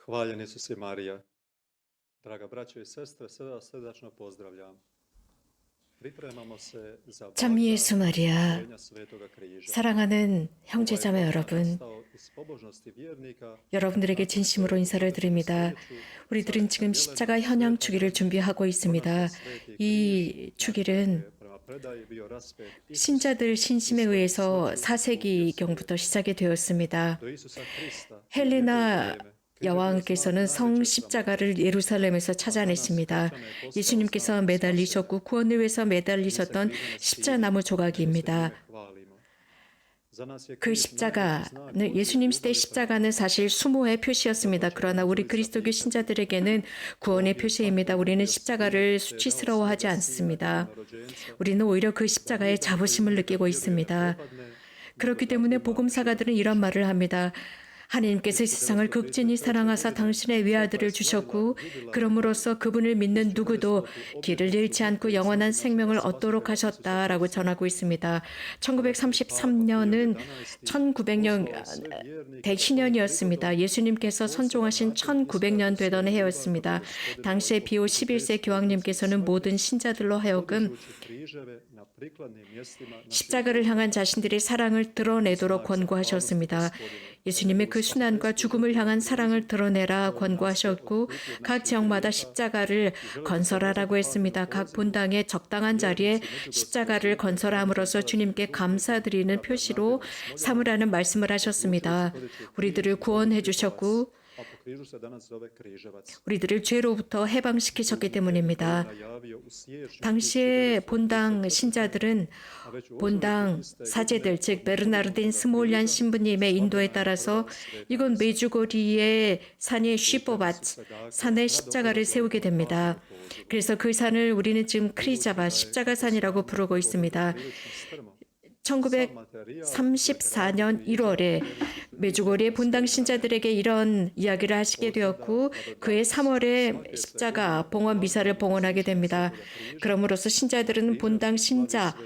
Hvaljen Isus i Marija. Draga braćo i sestre, sve vas srdačno pozdravljam. Pripremamo se za 참 예수 blagdan 마리아, usmrćenja Svetoga križa. 사랑하는 Ovaj 형제자매 blagdan 여러분, nastao iz pobožnosti vjernika, 여러분들에게 nakon što 진심으로 je u 인사를 4. 드립니다. stoljeću 우리들은 지금 carina 십자가 Jelena 현양 Sveta 주기를 Nedelja 준비하고 있습니다. pronašla Sveti križ 이 na kojem 주기는 je prema predaji bio raspet Isus. 신자들 신심에 Svojom 의해서 smrću 4세기경부터 시작이 되었습니다. do Isusa Krista. 헬레나 여왕께서는 성 십자가를 예루살렘에서 찾아내십니다. 예수님께서 매달리셨고 구원을 위해서 매달리셨던 십자나무 조각입니다. 그 십자가는 예수님 시대 십자가는 사실 수모의 표시였습니다. 그러나 우리 그리스도교 신자들에게는 구원의 표시입니다. 우리는 십자가를 수치스러워하지 않습니다. 우리는 오히려 그 십자가의 자부심을 느끼고 있습니다. 그렇기 때문에 복음사가들은 이런 말을 합니다. 하나님께서 세상을 극진히 사랑하사 당신의 외아들을 주셨고 그럼으로써 그분을 믿는 누구도 길을 잃지 않고 영원한 생명을 얻도록 하셨다라고 전하고 있습니다. 1933년은 1900년 대신년이었습니다. 예수님께서 선종하신 1900년 되던 해였습니다. 당시에 비오 11세 교황님께서는 모든 신자들로 하여금 십자가를 향한 자신들의 사랑을 드러내도록 권고하셨습니다. 예수님의 그 순환과 죽음을 향한 사랑을 드러내라 권고하셨고 각 지역마다 십자가를 건설하라고 했습니다. 각 본당의 적당한 자리에 십자가를 건설함으로써 주님께 감사드리는 표시로 삼으라는 말씀을 하셨습니다. 우리들을 구원해 주셨고 우리들을 죄로부터 해방시키셨기 때문입니다. 당시의 본당 신자들은 본당 사제들, 즉 베르나르딘 스몰얀 신부님의 인도에 따라서 이곳 메주고리의 산이 쉬보바츠 산에 십자가를 세우게 됩니다. 그래서 그 산을 우리는 지금 크리자바 십자가산이라고 부르고 있습니다. 1934년 1월에 메주고리의 본당 신자들에게 이런 이야기를 하시게 되었고 그해 3월에 십자가 봉헌 미사를 봉헌하게 됩니다. 그럼으로써 신자들은 본당 신자들은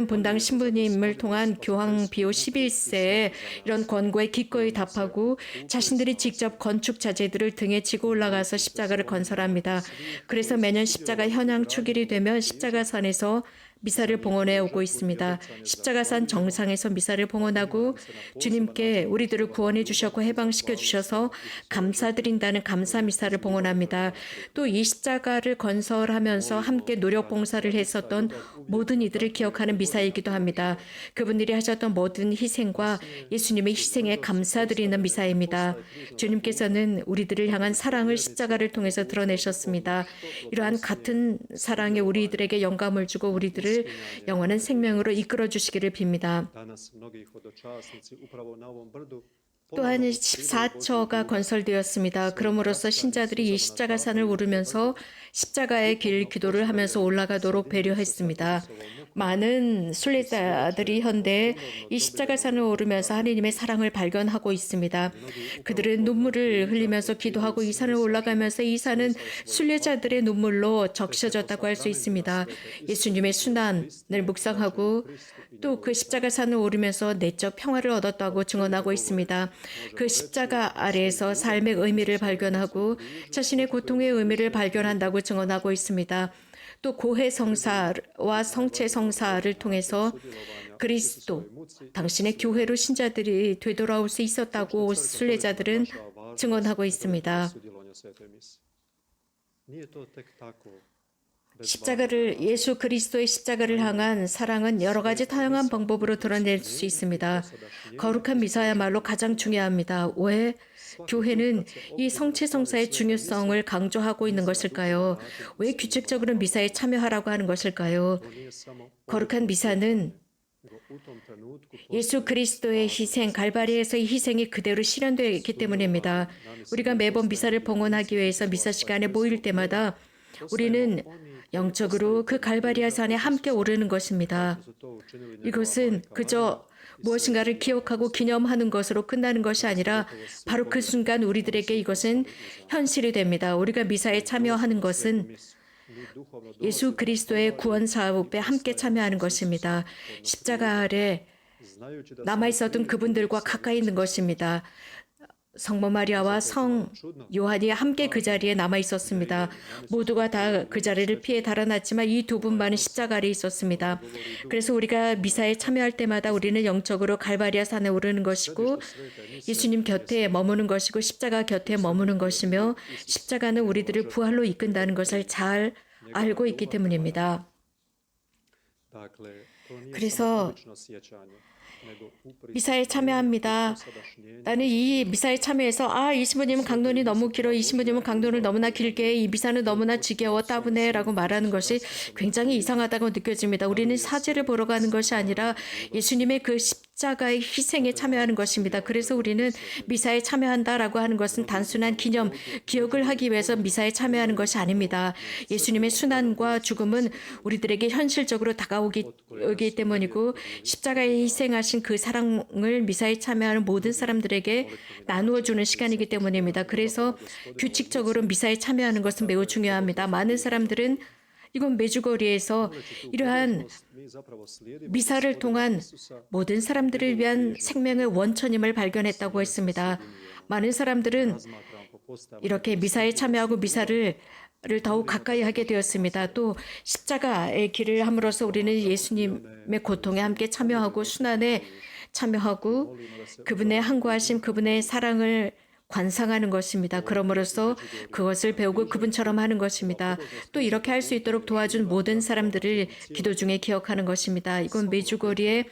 본당 신부님을 통한 교황 비오 11세의 이런 권고에 기꺼이 답하고 자신들이 직접 건축 자재들을 등에 지고 올라가서 십자가를 건설합니다. 그래서 매년 십자가 현황 축일이 되면 십자가산에서 미사를 봉헌해 오고 있습니다. 십자가산 정상에서 미사를 봉헌하고 주님께 우리들을 구원해 주셨고 해방시켜 주셔서 감사드린다는 감사 미사를 봉헌합니다. 또 이 십자가를 건설하면서 함께 노력 봉사를 했었던 모든 이들을 기억하는 미사이기도 합니다. 그분들이 하셨던 모든 희생과 예수님의 희생에 감사드리는 미사입니다. 주님께서는 우리들을 향한 사랑을 십자가를 통해서 드러내셨습니다. 이러한 같은 사랑에 우리들에게 영감을 주고 우리들을 영원한 생명으로 이끌어 주시기를 빕니다. 또한 14처가 건설되었습니다. 그럼으로써 신자들이 이 십자가산을 오르면서 십자가의 길 기도를 하면서 올라가도록 배려했습니다. 많은 순례자들이 현대 이 십자가산을 오르면서 하느님의 사랑을 발견하고 있습니다. 그들은 눈물을 흘리면서 기도하고 이 산을 올라가면서 이 산은 순례자들의 눈물로 적셔졌다고 할 수 있습니다. 예수님의 순환을 묵상하고 또 그 십자가산을 오르면서 내적 평화를 얻었다고 증언하고 있습니다. 그 십자가 아래에서 삶의 의미를 발견하고 자신의 고통의 의미를 발견한다고 증언하고 있습니다. 또 고해 성사와 성체 성사를 통해서 그리스도, 당신의 교회로 신자들이 되돌아올 수 있었다고 순례자들은 증언하고 있습니다. 예수 그리스도의 십자가를 향한 사랑은 여러 가지 다양한 방법으로 드러낼 수 있습니다. 거룩한 미사야말로 가장 중요합니다. 왜 교회는 이 성체성사의 중요성을 강조하고 있는 것일까요? 왜 규칙적으로 미사에 참여하라고 하는 것일까요? 거룩한 미사는 예수 그리스도의 희생, 갈바리에서의 희생이 그대로 실현되기 때문입니다. 우리가 매번 미사를 봉헌하기 위해서 미사 시간에 모일 때마다 우리는 영적으로 그 갈바리아 산에 함께 오르는 것입니다. 이것은 그저 무엇인가를 기억하고 기념하는 것으로 끝나는 것이 아니라 바로 그 순간 우리들에게 이것은 현실이 됩니다. 우리가 미사에 참여하는 것은 예수 그리스도의 구원 사업에 함께 참여하는 것입니다. 십자가 아래 남아있었던 그분들과 가까이 있는 것입니다. 성모 마리아와 성 요한이 함께 그 자리에 남아 있었습니다. 모두가 다 그 자리를 피해 달아났지만 이 두 분만은 십자가 아래 있었습니다. 그래서 우리가 미사에 참여할 때마다 우리는 영적으로 갈바리아 산에 오르는 것이고 예수님 곁에 머무는 것이고 십자가 곁에 머무는 것이며 십자가는 우리들을 부활로 이끈다는 것을 잘 알고 있기 때문입니다. 그래서 미사에 참여합니다. 나는 이 미사에 참여해서 이 신부님은 강론이 너무 길어, 이 신부님은 강론을 너무나 길게 해, 이 미사는 너무나 지겨워, 따분해 라고 말하는 것이 굉장히 이상하다고 느껴집니다. 우리는 사제를 보러 가는 것이 아니라 예수님의 그 십자가의 희생에 참여하는 것입니다. 그래서 우리는 미사에 참여한다라고 하는 것은 단순한 기념, 기억을 하기 위해서 미사에 참여하는 것이 아닙니다. 예수님의 순환과 죽음은 우리들에게 현실적으로 다가오기 때문이고 십자가에 희생하신 그 사랑을 미사에 참여하는 모든 사람들에게 나누어 주는 시간이기 때문입니다. 그래서 규칙적으로 미사에 참여하는 것은 매우 중요합니다. 많은 사람들은 이건 메주거리에서 이러한 미사를 통한 모든 사람들을 위한 생명의 원천임을 발견했다고 했습니다. 많은 사람들은 이렇게 미사에 참여하고 미사를 더욱 가까이 하게 되었습니다. 또 십자가의 길을 함으로써 우리는 예수님의 고통에 함께 참여하고 순환에 참여하고 그분의 항구하심, 그분의 사랑을 관상하는 것입니다. 그럼으로써 그것을 배우고 그분처럼 하는 것입니다. 또 이렇게 할 수 있도록 도와준 모든 사람들을 기도 중에 기억하는 것입니다. 이건 메주거리의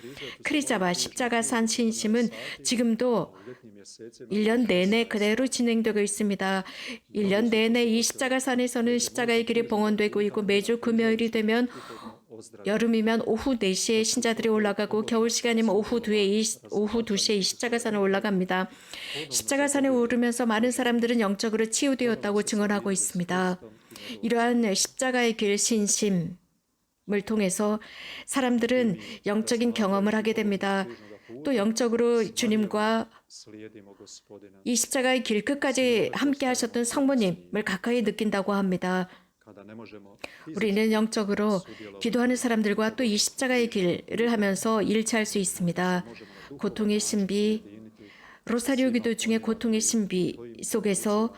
크리자바 십자가산 신심은 지금도 1년 내내 그대로 진행되고 있습니다. 1년 내내 이 십자가산에서는 십자가의 길이 봉헌되고 있고 매주 금요일이 되면 여름이면 오후 4시에 신자들이 올라가고 겨울 시간이면 오후 2시에 이 십자가산에 올라갑니다. 십자가산에 오르면서 많은 사람들은 영적으로 치유되었다고 증언하고 있습니다. 이러한 십자가의 길 신심을 통해서 사람들은 영적인 경험을 하게 됩니다. 또 영적으로 주님과 이 십자가의 길 끝까지 함께 하셨던 성모님을 가까이 느낀다고 합니다. 우리는 영적으로 기도하는 사람들과 또 이 십자가의 길을 하면서 일치할 수 있습니다. 고통의 신비, 로사리오 기도 중에 고통의 신비 속에서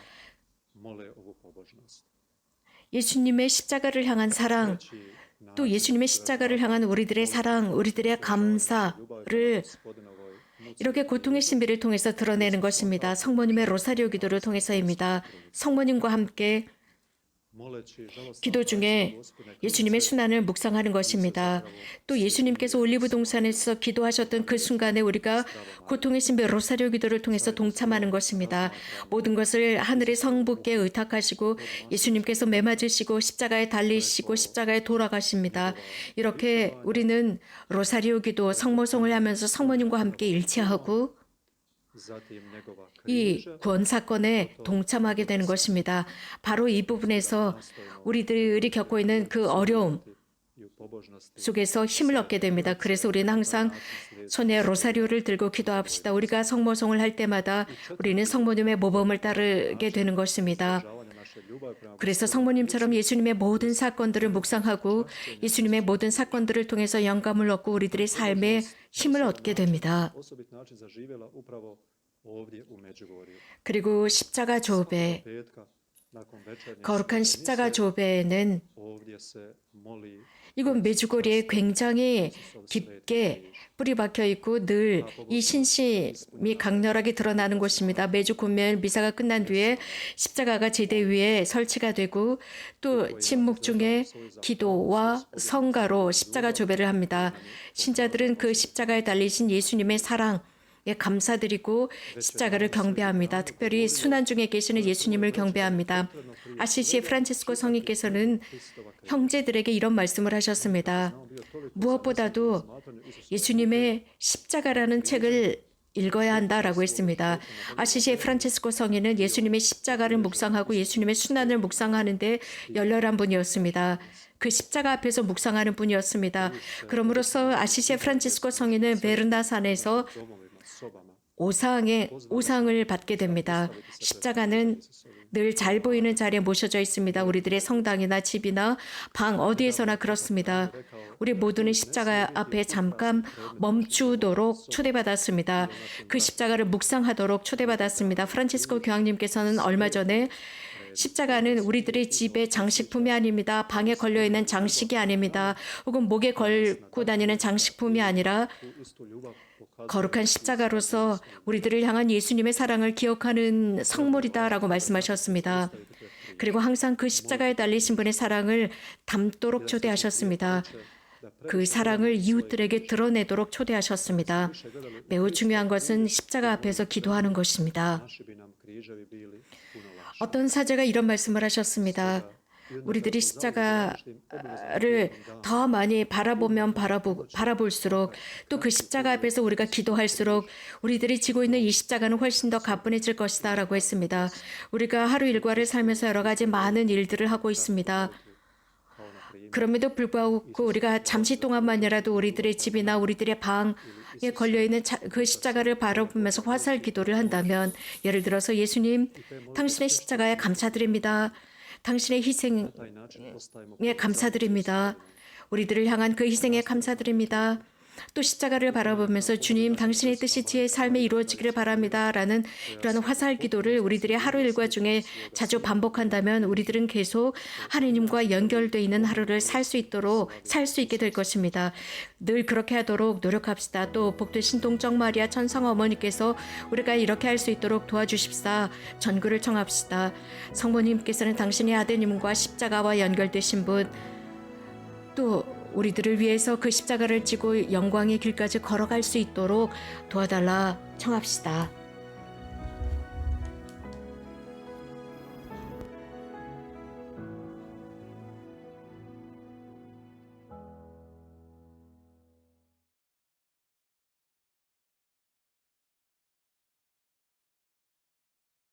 예수님의 십자가를 향한 사랑, 또 예수님의 십자가를 향한 우리들의 사랑, 우리들의 감사를 이렇게 고통의 신비를 통해서 드러내는 것입니다. 성모님의 로사리오 기도를 통해서입니다. 성모님과 함께 기도 중에 예수님의 순환을 묵상하는 것입니다. 또 예수님께서 올리브 동산에서 기도하셨던 그 순간에 우리가 고통의 신비 로사리오 기도를 통해서 동참하는 것입니다. 모든 것을 하늘의 성부께 의탁하시고 예수님께서 매맞으시고 십자가에 달리시고 십자가에 돌아가십니다. 이렇게 우리는 로사리오 기도 성모송을 하면서 성모님과 함께 일치하고 이 구원 사건에 동참하게 되는 것입니다. 바로 이 부분에서 우리들이 겪고 있는 그 어려움 속에서 힘을 얻게 됩니다. 그래서 우리는 항상 손에 로사리오를 들고 기도합시다. 우리가 성모송을 할 때마다 우리는 성모님의 모범을 따르게 되는 것입니다. 그래서 성모님처럼 예수님의 모든 사건들을 묵상하고 예수님의 모든 사건들을 통해서 영감을 얻고 우리들의 삶에 힘을 얻게 됩니다. 그리고 십자가 조배, 거룩한 십자가 조배는 이곳 메주거리에 굉장히 깊게 뿌리 박혀 있고 늘 이 신심이 강렬하게 드러나는 곳입니다. 매주 금요일 미사가 끝난 뒤에 십자가가 제대 위에 설치가 되고 또 침묵 중에 기도와 성가로 십자가 조배를 합니다. 신자들은 그 십자가에 달리신 예수님의 사랑 감사드리고 십자가를 경배합니다. 특별히 순환 중에 계시는 예수님을 경배합니다. 아시시 프란체스코 성인께서는 형제들에게 이런 말씀을 하셨습니다. 무엇보다도 예수님의 십자가라는 책을 읽어야 한다라고 했습니다. 아시시의 프란체스코 성인은 예수님의 십자가를 묵상하고 예수님의 순환을 묵상하는데 열렬한 분이었습니다. 그 십자가 앞에서 묵상하는 분이었습니다. 그러므로서 아시시의 프란체스코 성인은 베르나산에서 오상을 받게 됩니다. 십자가는 늘 잘 보이는 자리에 모셔져 있습니다. 우리들의 성당이나 집이나 방 어디에서나 그렇습니다. 우리 모두는 십자가 앞에 잠깐 멈추도록 초대받았습니다. 그 십자가를 묵상하도록 초대받았습니다. 프란치스코 교황님께서는 얼마 전에 십자가는 우리들의 집의 장식품이 아닙니다. 방에 걸려있는 장식이 아닙니다. 혹은 목에 걸고 다니는 장식품이 아니라 거룩한 십자가로서 우리들을 향한 예수님의 사랑을 기억하는 성물이다라고 말씀하셨습니다. 그리고 항상 그 십자가에 달리신 분의 사랑을 담도록 초대하셨습니다. 그 사랑을 이웃들에게 드러내도록 초대하셨습니다. 매우 중요한 것은 십자가 앞에서 기도하는 것입니다. 어떤 사제가 이런 말씀을 하셨습니다. 우리들이 십자가를 더 많이 바라볼수록 또 그 십자가 앞에서 우리가 기도할수록 우리들이 지고 있는 이 십자가는 훨씬 더 가뿐해질 것이다 라고 했습니다. 우리가 하루 일과를 살면서 여러 가지 많은 일들을 하고 있습니다. 그럼에도 불구하고 우리가 잠시 동안만이라도 우리들의 집이나 우리들의 방에 걸려있는 그 십자가를 바라보면서 화살 기도를 한다면, 예를 들어서 예수님, 당신의 십자가에 감사드립니다. 당신의 희생에 감사드립니다. 우리들을 향한 그 희생에 감사드립니다. 또 십자가를 바라보면서 주님, 당신의 뜻이 제 삶에 이루어지기를 바랍니다. 라는 이런 화살 기도를 우리들의 하루 일과 중에 자주 반복한다면 우리들은 계속 하느님과 연결되어 있는 하루를 살 수 있게 될 것입니다. 늘 그렇게 하도록 노력합시다. 또 복도 신동정 마리아 천성 어머니께서 우리가 이렇게 할 수 있도록 도와주십사 전구를 청합시다. 성모님께서는 당신의 아드님과 십자가와 연결되신 분, 또 우리들을 위해서 그 십자가를 지고 영광의 길까지 걸어갈 수 있도록 도와달라 청합시다.